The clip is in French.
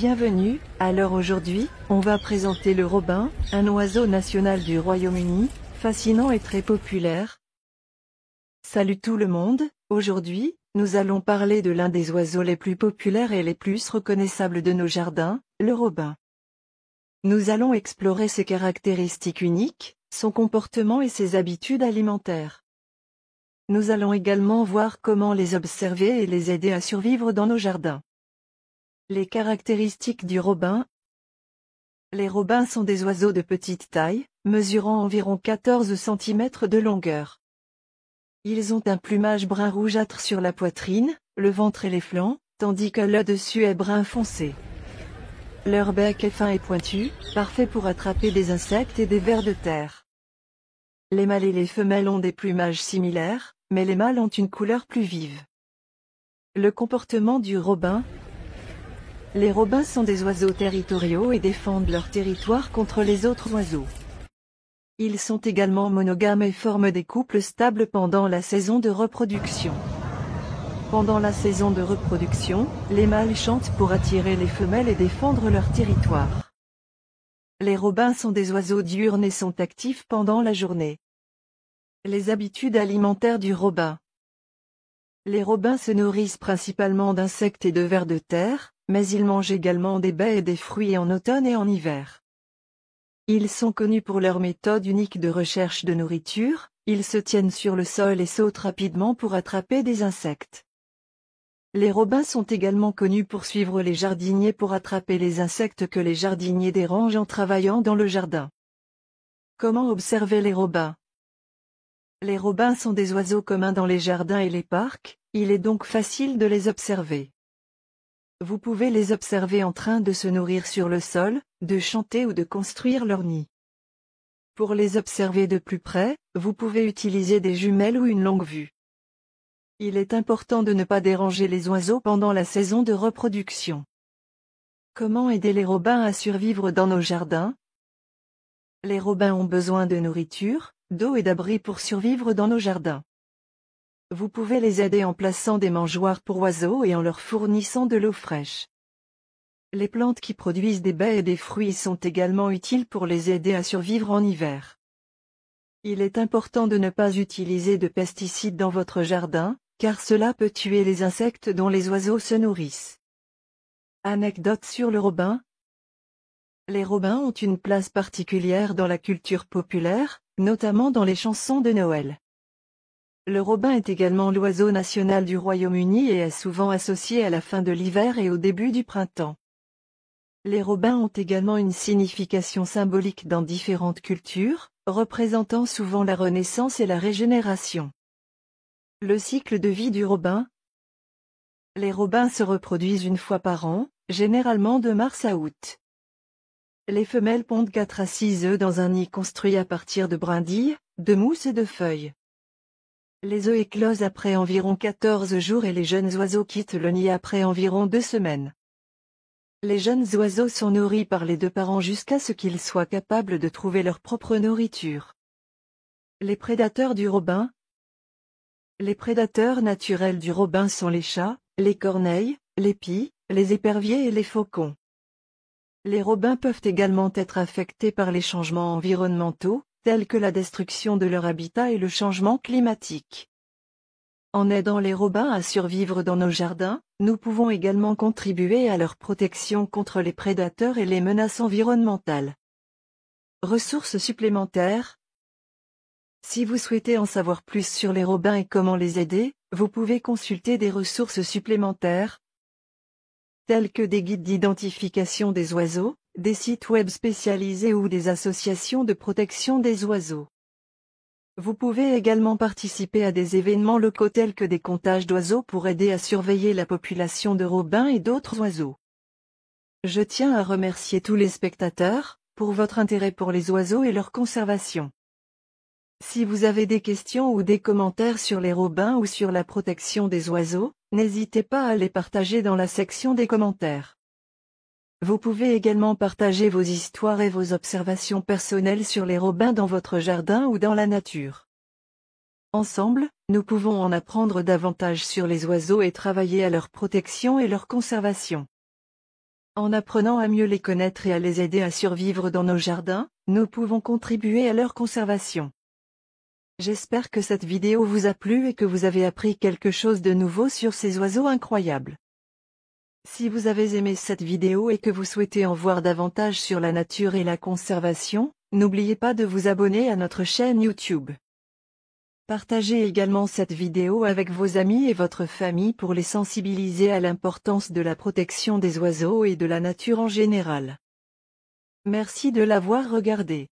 Bienvenue. Alors aujourd'hui, on va présenter le robin, un oiseau national du Royaume-Uni, fascinant et très populaire. Salut tout le monde, aujourd'hui, nous allons parler de l'un des oiseaux les plus populaires et les plus reconnaissables de nos jardins, le robin. Nous allons explorer ses caractéristiques uniques, son comportement et ses habitudes alimentaires. Nous allons également voir comment les observer et les aider à survivre dans nos jardins. Les caractéristiques du robin. Les robins sont des oiseaux de petite taille, mesurant environ 14 cm de longueur. Ils ont un plumage brun rougeâtre sur la poitrine, le ventre et les flancs, tandis que le dessus est brun foncé. Leur bec est fin et pointu, parfait pour attraper des insectes et des vers de terre. Les mâles et les femelles ont des plumages similaires, mais les mâles ont une couleur plus vive. Le comportement du robin. Les robins sont des oiseaux territoriaux et défendent leur territoire contre les autres oiseaux. Ils sont également monogames et forment des couples stables pendant la saison de reproduction. Pendant la saison de reproduction, les mâles chantent pour attirer les femelles et défendre leur territoire. Les robins sont des oiseaux diurnes et sont actifs pendant la journée. Les habitudes alimentaires du robin. Les robins se nourrissent principalement d'insectes et de vers de terre, mais ils mangent également des baies et des fruits en automne et en hiver. Ils sont connus pour leur méthode unique de recherche de nourriture, ils se tiennent sur le sol et sautent rapidement pour attraper des insectes. Les robins sont également connus pour suivre les jardiniers pour attraper les insectes que les jardiniers dérangent en travaillant dans le jardin. Comment observer les robins? Les robins sont des oiseaux communs dans les jardins et les parcs, il est donc facile de les observer. Vous pouvez les observer en train de se nourrir sur le sol, de chanter ou de construire leur nid. Pour les observer de plus près, vous pouvez utiliser des jumelles ou une longue vue. Il est important de ne pas déranger les oiseaux pendant la saison de reproduction. Comment aider les robins à survivre dans nos jardins? Les robins ont besoin de nourriture, d'eau et d'abri pour survivre dans nos jardins. Vous pouvez les aider en plaçant des mangeoires pour oiseaux et en leur fournissant de l'eau fraîche. Les plantes qui produisent des baies et des fruits sont également utiles pour les aider à survivre en hiver. Il est important de ne pas utiliser de pesticides dans votre jardin, car cela peut tuer les insectes dont les oiseaux se nourrissent. Anecdote sur le robin. Les robins ont une place particulière dans la culture populaire, notamment dans les chansons de Noël. Le robin est également l'oiseau national du Royaume-Uni et est souvent associé à la fin de l'hiver et au début du printemps. Les robins ont également une signification symbolique dans différentes cultures, représentant souvent la renaissance et la régénération. Le cycle de vie du robin. Les robins se reproduisent une fois par an, généralement de mars à août. Les femelles pondent 4 à 6 œufs dans un nid construit à partir de brindilles, de mousse et de feuilles. Les œufs éclosent après environ 14 jours et les jeunes oiseaux quittent le nid après environ 2 semaines. Les jeunes oiseaux sont nourris par les deux parents jusqu'à ce qu'ils soient capables de trouver leur propre nourriture. Les prédateurs du robin. Les prédateurs naturels du robin sont les chats, les corneilles, les pies, les éperviers et les faucons. Les robins peuvent également être affectés par les changements environnementaux, tels que la destruction de leur habitat et le changement climatique. En aidant les robins à survivre dans nos jardins, nous pouvons également contribuer à leur protection contre les prédateurs et les menaces environnementales. Ressources supplémentaires. Si vous souhaitez en savoir plus sur les robins et comment les aider, vous pouvez consulter des ressources supplémentaires, tels que des guides d'identification des oiseaux, des sites web spécialisés ou des associations de protection des oiseaux. Vous pouvez également participer à des événements locaux tels que des comptages d'oiseaux pour aider à surveiller la population de robins et d'autres oiseaux. Je tiens à remercier tous les spectateurs, pour votre intérêt pour les oiseaux et leur conservation. Si vous avez des questions ou des commentaires sur les robins ou sur la protection des oiseaux, n'hésitez pas à les partager dans la section des commentaires. Vous pouvez également partager vos histoires et vos observations personnelles sur les robins dans votre jardin ou dans la nature. Ensemble, nous pouvons en apprendre davantage sur les oiseaux et travailler à leur protection et leur conservation. En apprenant à mieux les connaître et à les aider à survivre dans nos jardins, nous pouvons contribuer à leur conservation. J'espère que cette vidéo vous a plu et que vous avez appris quelque chose de nouveau sur ces oiseaux incroyables. Si vous avez aimé cette vidéo et que vous souhaitez en voir davantage sur la nature et la conservation, n'oubliez pas de vous abonner à notre chaîne YouTube. Partagez également cette vidéo avec vos amis et votre famille pour les sensibiliser à l'importance de la protection des oiseaux et de la nature en général. Merci de l'avoir regardé.